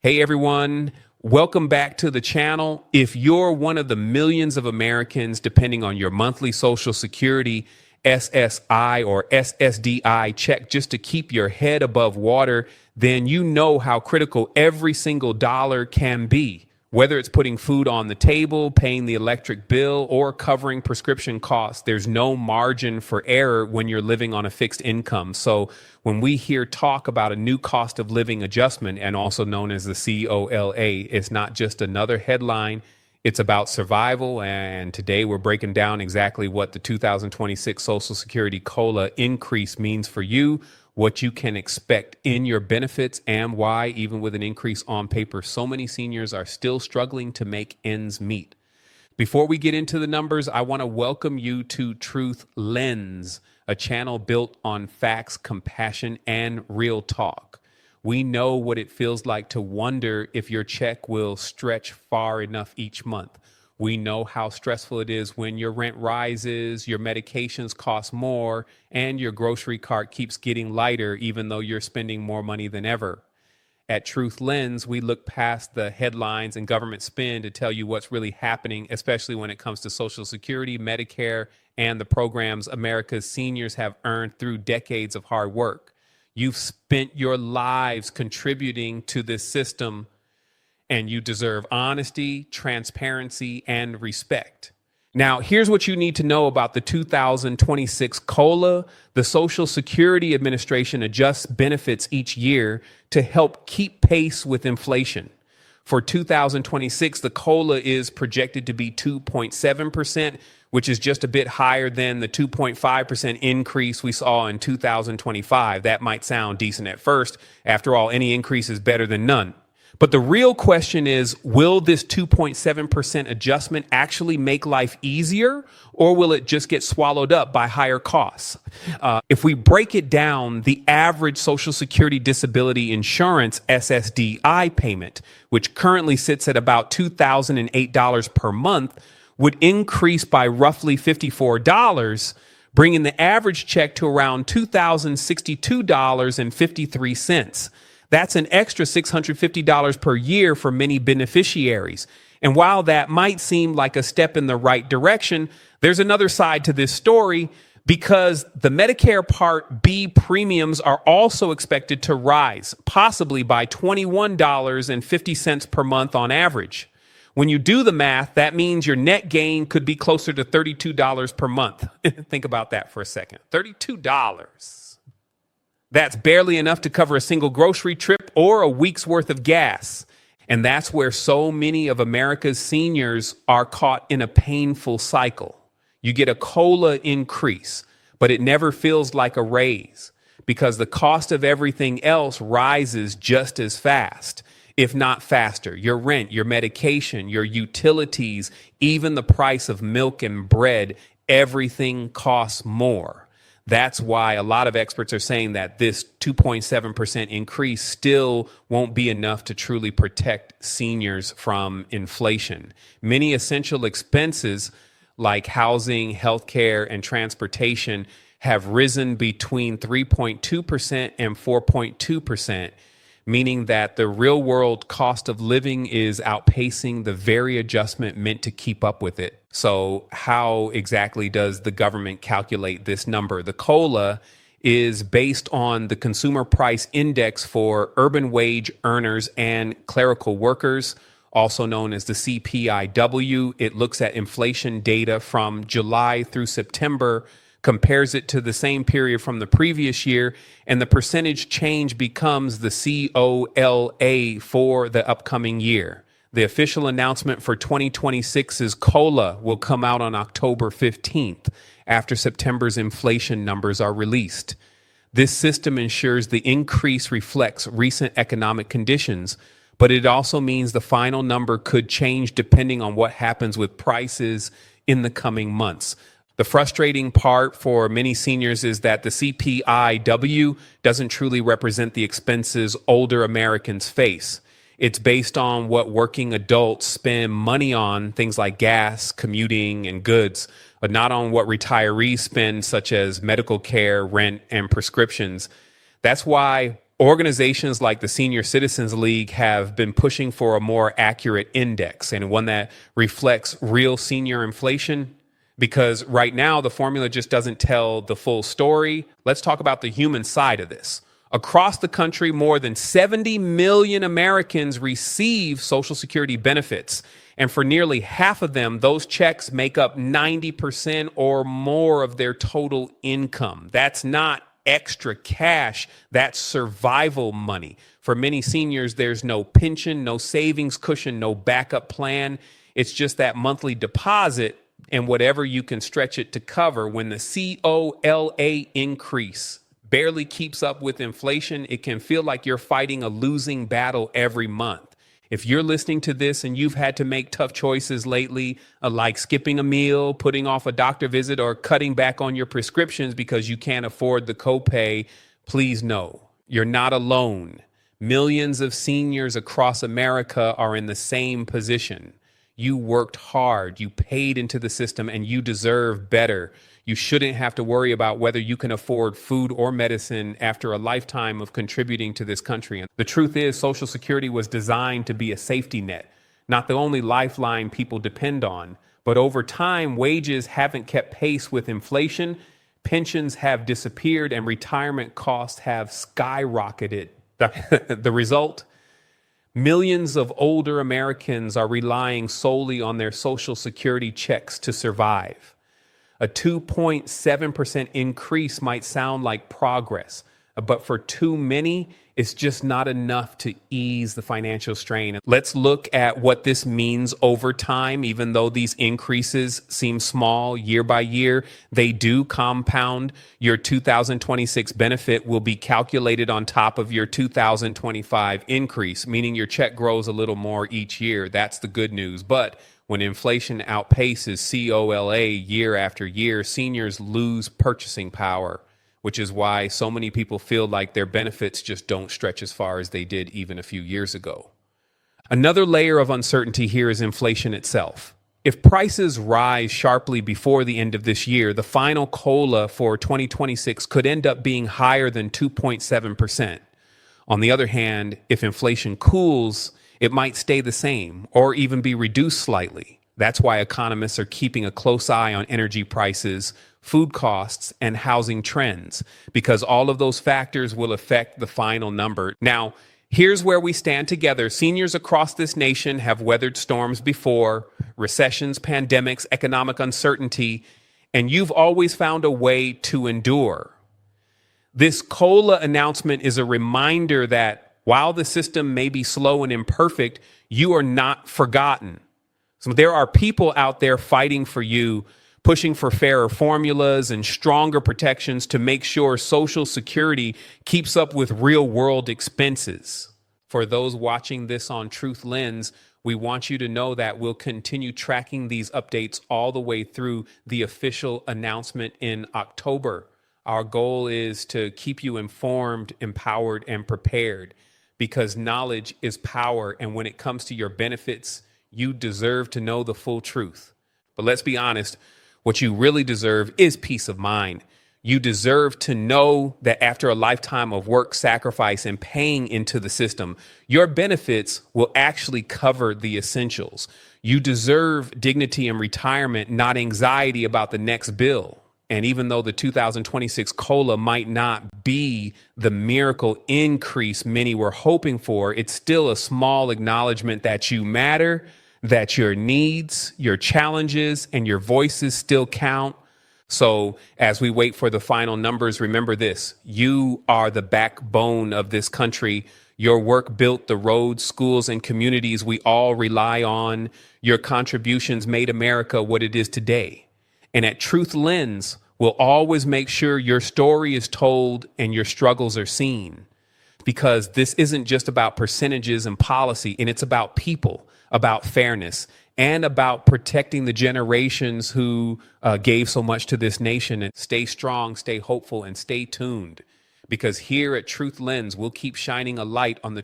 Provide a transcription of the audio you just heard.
Hey everyone, welcome back to the channel. If you're one of the millions of Americans depending on your monthly Social Security SSI or SSDI check just to keep your head above water, then you know how critical every single dollar can be. Whether it's putting food on the table, paying the electric bill, or covering prescription costs, there's no margin for error when you're living on a fixed income. So when we hear talk about a new cost of living adjustment, and also known as the COLA, it's not just another headline. It's about survival. And today we're breaking down exactly what the 2026 Social Security COLA increase means for you, what you can expect in your benefits, and why, even with an increase on paper, so many seniors are still struggling to make ends meet. Before we get into the numbers, I want to welcome you to Truth Lens, a channel built on facts, compassion, and real talk. We know what it feels like to wonder if your check will stretch far enough each month. We know how stressful it is when your rent rises, your medications cost more, and your grocery cart keeps getting lighter even though you're spending more money than ever. At Truth Lens, we look past the headlines and government spin to tell you what's really happening, especially when it comes to Social Security, Medicare, and the programs America's seniors have earned through decades of hard work. You've spent your lives contributing to this system, and you deserve honesty, transparency, and respect. Now, here's what you need to know about the 2026 COLA. The Social Security Administration adjusts benefits each year to help keep pace with inflation. For 2026, the COLA is projected to be 2.7%, which is just a bit higher than the 2.5% increase we saw in 2025. That might sound decent at first. After all, any increase is better than none. But the real question is, will this 2.7% adjustment actually make life easier, or will it just get swallowed up by higher costs? If we break it down, the average Social Security Disability Insurance SSDI payment, which currently sits at about $2,008 per month, would increase by roughly $54, bringing the average check to around $2,062.53. That's an extra $650 per year for many beneficiaries. And while that might seem like a step in the right direction, there's another side to this story, because the Medicare Part B premiums are also expected to rise, possibly by $21.50 per month on average. When you do the math, that means your net gain could be closer to $32 per month. Think about that for a second. $32. That's barely enough to cover a single grocery trip or a week's worth of gas. And that's where so many of America's seniors are caught in a painful cycle. You get a COLA increase, but it never feels like a raise because the cost of everything else rises just as fast, if not faster. Your rent, your medication, your utilities, even the price of milk and bread, everything costs more. That's why a lot of experts are saying that this 2.7% increase still won't be enough to truly protect seniors from inflation. Many essential expenses like housing, healthcare, and transportation have risen between 3.2% and 4.2%, meaning that the real world cost of living is outpacing the very adjustment meant to keep up with it. So how exactly does the government calculate this number? The COLA is based on the Consumer Price Index for urban wage earners and clerical workers, also known as the CPIW. It looks at inflation data from July through September, compares it to the same period from the previous year, and the percentage change becomes the COLA for the upcoming year. The official announcement for 2026's COLA will come out on October 15th, after September's inflation numbers are released. This system ensures the increase reflects recent economic conditions, but it also means the final number could change depending on what happens with prices in the coming months. The frustrating part for many seniors is that the CPIW doesn't truly represent the expenses older Americans face. It's based on what working adults spend money on, things like gas, commuting, and goods, but not on what retirees spend, such as medical care, rent, and prescriptions. That's why Organizations like the Senior Citizens League have been pushing for a more accurate index and one that reflects real senior inflation, because right now the formula just doesn't tell the full story. Let's talk about the human side of this. Across the country, more than 70 million Americans receive Social Security benefits. And for nearly half of them, those checks make up 90% or more of their total income. That's not extra cash, that's survival money. For many seniors, there's no pension, no savings cushion, no backup plan. It's just that monthly deposit and whatever you can stretch it to cover. When the COLA increase barely keeps up with inflation, it can feel like you're fighting a losing battle every month. If you're listening to this and you've had to make tough choices lately, like skipping a meal, putting off a doctor visit, or cutting back on your prescriptions because you can't afford the copay, please know you're not alone. Millions of seniors across America are in the same position. You worked hard, you paid into the system, and you deserve better. You shouldn't have to worry about whether you can afford food or medicine after a lifetime of contributing to this country. And the truth is, Social Security was designed to be a safety net, not the only lifeline people depend on. But over time, wages haven't kept pace with inflation, pensions have disappeared, and retirement costs have skyrocketed. The result? Millions of older Americans are relying solely on their Social Security checks to survive. A 2.7% increase might sound like progress, but for too many, it's just not enough to ease the financial strain. Let's look at what this means over time. Even though these increases seem small year by year, they do compound. Your 2026 benefit will be calculated on top of your 2025 increase, meaning your check grows a little more each year. That's the good news. But when inflation outpaces COLA year after year, seniors lose purchasing power, which is why so many people feel like their benefits just don't stretch as far as they did even a few years ago. Another layer of uncertainty here is inflation itself. If prices rise sharply before the end of this year, the final COLA for 2026 could end up being higher than 2.7%. On the other hand, if inflation cools, it might stay the same or even be reduced slightly. That's why economists are keeping a close eye on energy prices, food costs, and housing trends, because all of those factors will affect the final number. Now, here's where we stand together. Seniors across this nation have weathered storms before, recessions, pandemics, economic uncertainty, and you've always found a way to endure. This COLA announcement is a reminder that while the system may be slow and imperfect, you are not forgotten. So there are people out there fighting for you, pushing for fairer formulas and stronger protections to make sure Social Security keeps up with real world expenses. For those watching this on Truth Lens, we want you to know that we'll continue tracking these updates all the way through the official announcement in October. Our goal is to keep you informed, empowered, and prepared, because knowledge is power. And when it comes to your benefits, you deserve to know the full truth. But let's be honest, what you really deserve is peace of mind. You deserve to know that after a lifetime of work, sacrifice, and paying into the system, your benefits will actually cover the essentials. You deserve dignity in retirement, not anxiety about the next bill. And even though the 2026 COLA might not be the miracle increase many were hoping for, it's still a small acknowledgement that you matter, that your needs, your challenges, and your voices still count. So as we wait for the final numbers, remember this: you are the backbone of this country. Your work built the roads, schools, and communities we all rely on. Your contributions made America what it is today. And at Truth Lens, we'll always make sure your story is told and your struggles are seen. Because this isn't just about percentages and policy, and it's about people, about fairness, and about protecting the generations who gave so much to this nation. And stay strong, stay hopeful, and stay tuned. Because here at Truth Lens, we'll keep shining a light on the